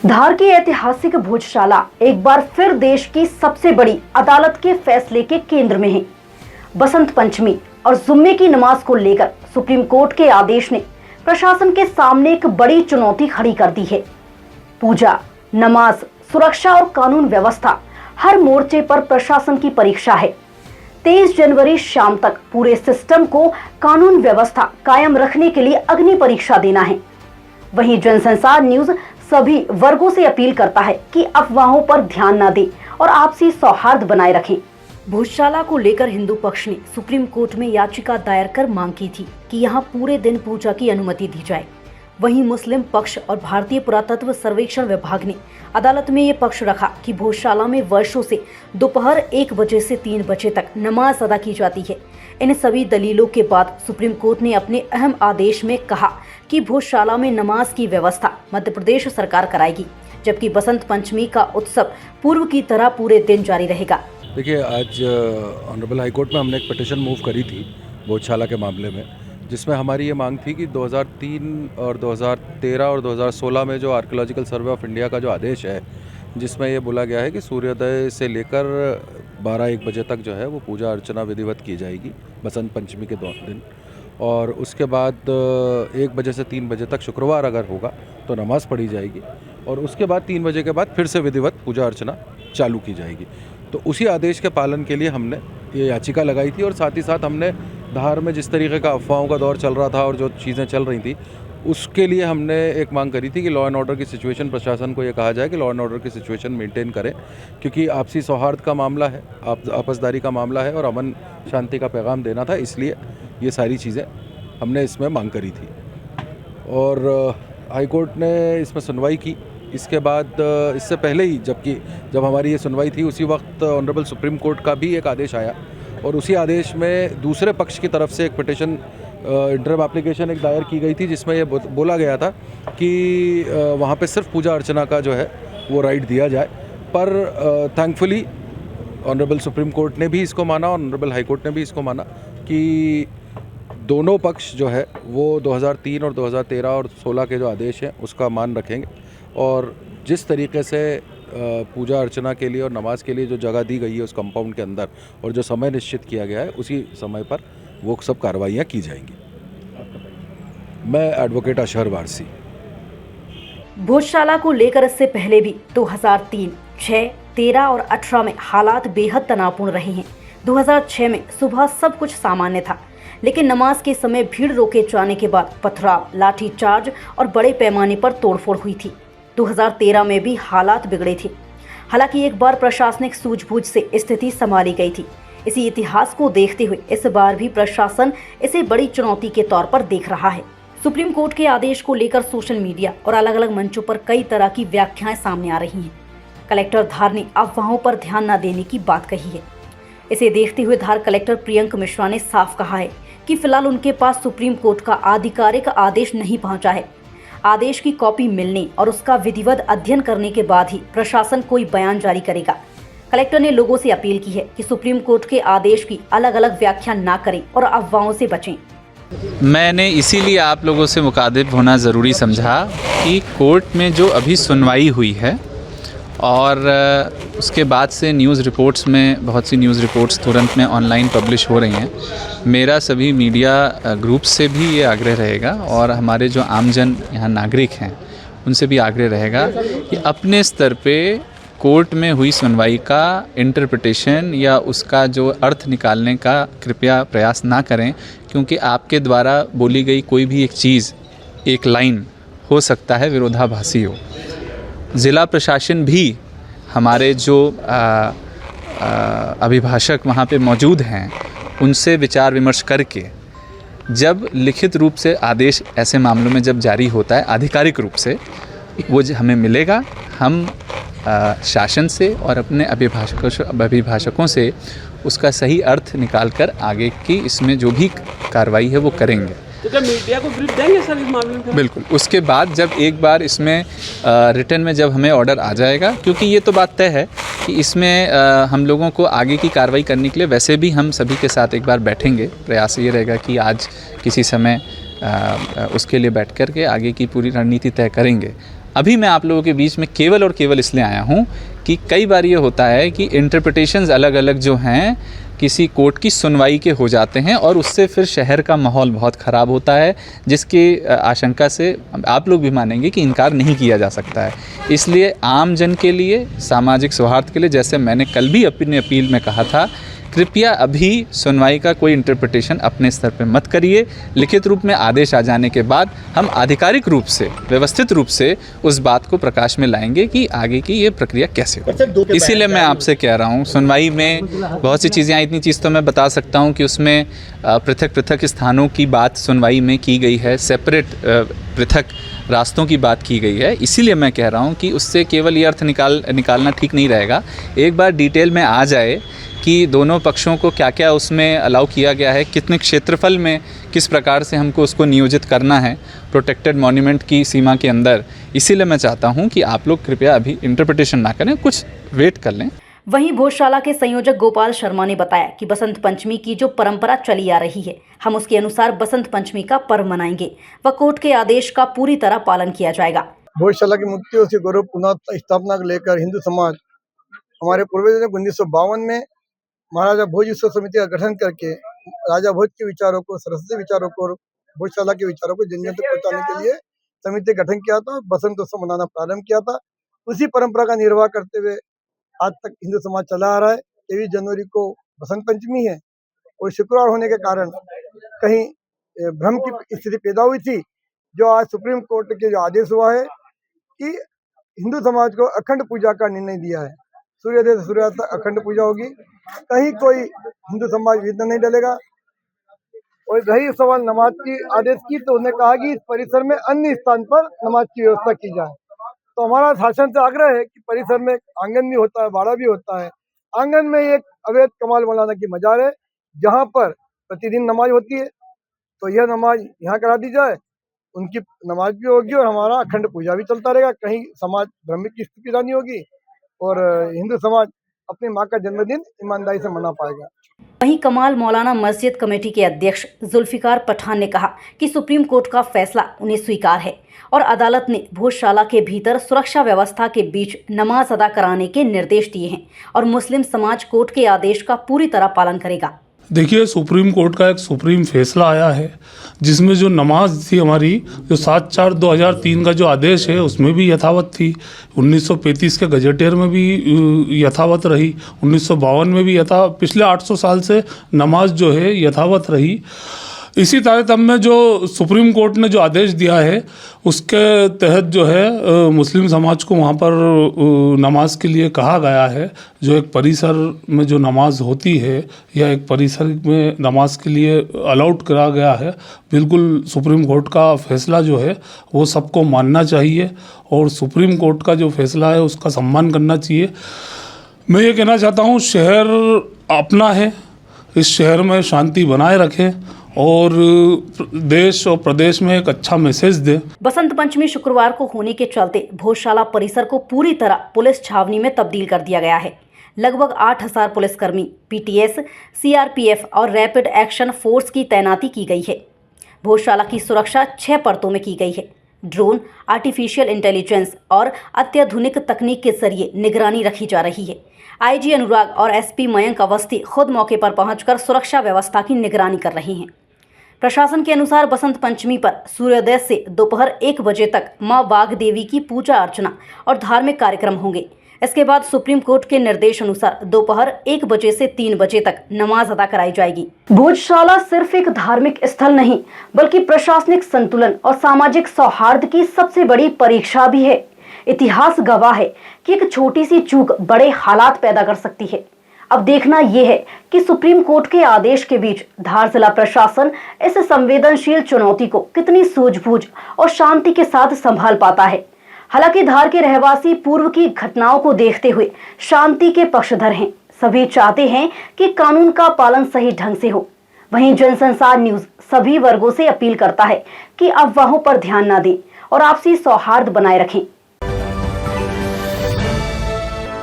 धार की ऐतिहासिक भोजशाला एक बार फिर देश की सबसे बड़ी अदालत के फैसले के केंद्र में है। बसंत पंचमी और जुम्मे की नमाज को लेकर सुप्रीम कोर्ट के आदेश ने प्रशासन के सामने एक बड़ी चुनौती खड़ी कर दी है। पूजा, नमाज, सुरक्षा और कानून व्यवस्था हर मोर्चे पर प्रशासन की परीक्षा है। 23 जनवरी शाम तक पूरे सिस्टम को कानून व्यवस्था कायम रखने के लिए अग्नि परीक्षा देना है। वहीं जनसंचार न्यूज सभी वर्गों से अपील करता है कि अफवाहों पर ध्यान न दें और आपसी सौहार्द बनाए रखें। भोजशाला को लेकर हिंदू पक्ष ने सुप्रीम कोर्ट में याचिका दायर कर मांग की थी कि यहां पूरे दिन पूजा की अनुमति दी जाए। वहीं मुस्लिम पक्ष और भारतीय पुरातत्व सर्वेक्षण विभाग ने अदालत में ये पक्ष रखा कि भोजशाला में वर्षों से दोपहर 1 बजे से 3 बजे तक नमाज अदा की जाती है। इन सभी दलीलों के बाद सुप्रीम कोर्ट ने अपने अहम आदेश में कहा कि भोजशाला में नमाज की व्यवस्था मध्य प्रदेश सरकार कराएगी, जबकि बसंत पंचमी का उत्सव पूर्व की तरह पूरे दिन जारी रहेगा। देखिए, आज ऑनरेबल हाई कोर्ट में हमने एक पिटीशन मूव करी थी भोजशाला के मामले में, जिसमें हमारी ये मांग थी कि 2003 और 2013 और 2016 में जो आर्कियोलॉजिकल सर्वे ऑफ इंडिया का जो आदेश है, जिसमें ये बोला गया है कि सूर्योदय से लेकर 12-1 बजे तक जो है वो पूजा अर्चना विधिवत की जाएगी बसंत पंचमी के दिन, और उसके बाद 1 बजे से 3 बजे तक शुक्रवार अगर होगा तो नमाज़ पढ़ी जाएगी, और उसके बाद 3 बजे के बाद फिर से विधिवत पूजा अर्चना चालू की जाएगी। तो उसी आदेश के पालन के लिए हमने ये याचिका लगाई थी, और साथ ही साथ हमने धार में जिस तरीके का अफवाहों का दौर चल रहा था और जो चीज़ें चल रही थी, उसके लिए हमने एक मांग करी थी कि लॉ एंड ऑर्डर की सिचुएशन, प्रशासन को ये कहा जाए कि लॉ एंड ऑर्डर की सिचुएशन मेंटेन करें, क्योंकि आपसी सौहार्द का मामला है, आपसदारी का मामला है और अमन शांति का पैगाम देना था। इसलिए ये सारी चीज़ें हमने इसमें मांग करी थी, और हाई कोर्ट ने इसमें सुनवाई की। इसके बाद इससे पहले ही जब हमारी ये सुनवाई थी, उसी वक्त ऑनरेबल सुप्रीम कोर्ट का भी एक आदेश आया, और उसी आदेश में दूसरे पक्ष की तरफ से एक पिटीशन इंटरम एप्लीकेशन एक दायर की गई थी, जिसमें ये बोला गया था कि वहाँ पे सिर्फ पूजा अर्चना का जो है वो राइट दिया जाए। पर थैंकफुली ऑनरेबल सुप्रीम कोर्ट ने भी इसको माना, ऑनरेबल हाई कोर्ट ने भी इसको माना कि दोनों पक्ष जो है वो 2003 और 2013 और 16 के जो आदेश हैं उसका मान रखेंगे, और जिस तरीके से पूजा अर्चना के लिए और नमाज के लिए जो जगह दी गई है उस कंपाउंड के अंदर और जो समय निश्चित किया गया है, उसी समय पर वो सब कार्रवाइयाँ की जाएंगी। मैं एडवोकेट अशहर वारसी। भोजशाला को लेकर इससे पहले भी 2003, 6, 13 और 18 में हालात बेहद तनावपूर्ण रहे हैं। 2006 में सुबह सब कुछ सामान्य था, लेकिन नमाज के समय भीड़ रोके जाने के बाद पथराव, लाठीचार्ज और बड़े पैमाने पर तोड़फोड़ हुई थी। 2013 में भी हालात बिगड़े थे। हालांकि एक बार प्रशासनिक सूझबूझ से स्थिति संभाली गई थी। इसी इतिहास को देखते हुए इस बार भी प्रशासन इसे बड़ी चुनौती के तौर पर देख रहा है। सुप्रीम कोर्ट के आदेश को लेकर सोशल मीडिया और अलग अलग मंचों पर कई तरह की व्याख्याएं सामने आ रही हैं। कलेक्टर धार ने अफवाहों पर ध्यान न देने की बात कही है। इसे देखते हुए धार कलेक्टर प्रियंक मिश्रा ने साफ कहा है कि फिलहाल उनके पास सुप्रीम कोर्ट का आधिकारिक आदेश नहीं पहुंचा है। आदेश की कॉपी मिलने और उसका विधिवत अध्ययन करने के बाद ही प्रशासन कोई बयान जारी करेगा। कलेक्टर ने लोगों से अपील की है कि सुप्रीम कोर्ट के आदेश की अलग अलग व्याख्या ना करें और अफवाहों से बचें। मैंने इसीलिए आप लोगों से मुखातिब होना ज़रूरी समझा कि कोर्ट में जो अभी सुनवाई हुई है, और उसके बाद से न्यूज़ रिपोर्ट्स में बहुत सी न्यूज़ रिपोर्ट्स तुरंत में ऑनलाइन पब्लिश हो रही हैं। मेरा सभी मीडिया ग्रुप्स से भी ये आग्रह रहेगा, और हमारे जो आमजन यहाँ नागरिक हैं उनसे भी आग्रह रहेगा कि अपने स्तर पे कोर्ट में हुई सुनवाई का इंटरप्रिटेशन या उसका जो अर्थ निकालने का कृपया प्रयास ना करें, क्योंकि आपके द्वारा बोली गई कोई भी एक चीज़, एक लाइन हो सकता है विरोधाभासी हो। ज़िला प्रशासन भी हमारे जो अभिभाषक वहाँ पे मौजूद हैं उनसे विचार विमर्श करके जब लिखित रूप से आदेश ऐसे मामलों में जब जारी होता है आधिकारिक रूप से, वो हमें मिलेगा। हम शासन से और अपने अभिभाषकों से उसका सही अर्थ निकालकर आगे की इसमें जो भी कार्रवाई है वो करेंगे। तो क्या मीडिया को ब्रीफ देंगे सर इस मामले में? बिल्कुल। उसके बाद जब एक बार इसमें रिटर्न में जब हमें ऑर्डर आ जाएगा, क्योंकि ये तो बात तय है कि इसमें हम लोगों को आगे की कार्रवाई करने के लिए वैसे भी हम सभी के साथ एक बार बैठेंगे। प्रयास ये रहेगा कि आज किसी समय उसके लिए बैठ कर के आगे की पूरी रणनीति तय करेंगे। अभी मैं आप लोगों के बीच में केवल और केवल इसलिए आया हूँ कि कई बार ये होता है कि इंटरप्रिटेशंस अलग अलग जो हैं किसी कोर्ट की सुनवाई के हो जाते हैं और उससे फिर शहर का माहौल बहुत ख़राब होता है, जिसकी आशंका से आप लोग भी मानेंगे कि इनकार नहीं किया जा सकता है। इसलिए आम जन के लिए, सामाजिक सौहार्द के लिए, जैसे मैंने कल भी अपनी अपील में कहा था, कृपया अभी सुनवाई का कोई इंटरप्रिटेशन अपने स्तर पर मत करिए। लिखित रूप में आदेश आ जाने के बाद हम आधिकारिक रूप से, व्यवस्थित रूप से उस बात को प्रकाश में लाएंगे कि आगे की ये प्रक्रिया कैसे हो। इसीलिए मैं आपसे कह रहा हूँ, सुनवाई में बहुत सी चीज़ें, इतनी चीज़ तो मैं बता सकता हूँ कि उसमें पृथक पृथक स्थानों की बात सुनवाई में की गई है, सेपरेट पृथक रास्तों की बात की गई है। इसीलिए मैं कह रहा हूँ कि उससे केवल ये अर्थ निकालना ठीक नहीं रहेगा। एक बार डिटेल में आ जाए कि दोनों पक्षों को क्या क्या उसमें अलाउ किया गया है, कितने क्षेत्रफल में किस प्रकार से हमको उसको नियोजित करना है प्रोटेक्टेड मॉन्यूमेंट की सीमा के अंदर। इसीलिए मैं चाहता हूं कि आप लोग कृपया अभी इंटरप्रिटेशन ना करें, कुछ वेट कर लें। वहीं भोजशाला के संयोजक गोपाल शर्मा ने बताया कि बसंत पंचमी की जो परंपरा चली आ रही है, हम उसके अनुसार बसंत पंचमी का पर्व मनाएंगे व कोर्ट के आदेश का पूरी तरह पालन किया जाएगा। भोजशाला की मुक्तियों से गौरव पुनः स्थापना को लेकर हिंदू समाज, हमारे पूर्वजों ने 1952 में महाराजा भोज उत्सव समिति का गठन करके राजा भोज के विचारों को, सरस्वती विचारों को, भोजशाला के विचारों को जन जन तक पहुंचाने के लिए समिति का गठन किया था और बसंत उत्सव मनाना प्रारंभ किया था। उसी परंपरा का निर्वाह करते हुए आज तक हिंदू समाज चला आ रहा है। 23 जनवरी को बसंत पंचमी है और शुक्रवार होने के कारण कहीं भ्रम की स्थिति पैदा हुई थी, जो आज सुप्रीम कोर्ट के जो आदेश हुआ है कि हिंदू समाज को अखंड पूजा का निर्णय दिया है। सूर्योदय से सूर्यास्त तक अखंड पूजा होगी, कहीं कोई हिंदू समाज विघ्न नहीं डलेगा। और रही सवाल नमाज की आदेश की, तो उन्होंने कहा कि इस परिसर में अन्य स्थान पर नमाज की व्यवस्था की जाए। तो हमारा शासन से आग्रह है कि परिसर में आंगन भी होता है, बाड़ा भी होता है। आंगन में एक अवैध कमाल मौलाना की मजार है, जहाँ पर प्रतिदिन नमाज होती है, तो यह नमाज यहाँ करा दी जाए, उनकी नमाज भी होगी और हमारा अखंड पूजा भी चलता रहेगा। कहीं समाज भ्रमित की स्थिति नहीं होगी और हिंदू समाज अपनी माँ का जन्मदिन ईमानदारी से मना पाएगा। वहीं कमाल मौलाना मस्जिद कमेटी के अध्यक्ष जुल्फिकार पठान ने कहा कि सुप्रीम कोर्ट का फैसला उन्हें स्वीकार है और अदालत ने भोजशाला के भीतर सुरक्षा व्यवस्था के बीच नमाज अदा कराने के निर्देश दिए हैं और मुस्लिम समाज कोर्ट के आदेश का पूरी तरह पालन करेगा। देखिए, सुप्रीम कोर्ट का एक सुप्रीम फैसला आया है जिसमें जो नमाज थी हमारी, जो 7/4/2003 का जो आदेश है उसमें भी यथावत थी, 1935 के गजेटियर में भी यथावत रही, 1952 में भी पिछले 800 साल से नमाज जो है यथावत रही। इसी तारतम्य में जो सुप्रीम कोर्ट ने जो आदेश दिया है उसके तहत जो है मुस्लिम समाज को वहाँ पर नमाज के लिए कहा गया है। जो एक परिसर में जो नमाज होती है या एक परिसर में नमाज के लिए अलाउड करा गया है, बिल्कुल सुप्रीम कोर्ट का फैसला जो है वो सबको मानना चाहिए और सुप्रीम कोर्ट का जो फैसला है उसका सम्मान करना चाहिए। मैं ये कहना चाहता हूँ, शहर अपना है, इस शहर में शांति बनाए रखें और देश और प्रदेश में एक अच्छा मैसेज दे। बसंत पंचमी शुक्रवार को होने के चलते भोजशाला परिसर को पूरी तरह पुलिस छावनी में तब्दील कर दिया गया है। लगभग 8000 पुलिसकर्मी, पीटीएस, सीआरपीएफ और रैपिड एक्शन फोर्स की तैनाती की गई है। भोजशाला की सुरक्षा 6 परतों में की गई है। ड्रोन, आर्टिफिशियल इंटेलिजेंस और अत्याधुनिक तकनीक के जरिए निगरानी रखी जा रही है। आईजी अनुराग और एसपी मयंक अवस्थी खुद मौके पर पहुंचकर सुरक्षा व्यवस्था की निगरानी कर रहे हैं। प्रशासन के अनुसार बसंत पंचमी पर सूर्योदय से दोपहर 1 बजे तक मां वाघ देवी की पूजा अर्चना और धार्मिक कार्यक्रम होंगे। इसके बाद सुप्रीम कोर्ट के निर्देश अनुसार दोपहर 1 बजे से 3 बजे तक नमाज अदा कराई जाएगी। भोजशाला सिर्फ एक धार्मिक स्थल नहीं, बल्कि प्रशासनिक संतुलन और सामाजिक सौहार्द की सबसे बड़ी परीक्षा भी है। इतिहास गवाह है कि एक छोटी सी चूक बड़े हालात पैदा कर सकती है। अब देखना यह है कि सुप्रीम कोर्ट के आदेश के बीच धार जिला प्रशासन इस संवेदनशील चुनौती को कितनी सूझबूझ और शांति के साथ संभाल पाता है। हालांकि धार के रहवासी पूर्व की घटनाओं को देखते हुए शांति के पक्षधर हैं। सभी चाहते हैं कि कानून का पालन सही ढंग से हो। वहीं जनसंसार न्यूज सभी वर्गों से अपील करता है कि अफवाहों पर ध्यान न दें और आपसी सौहार्द बनाए रखें।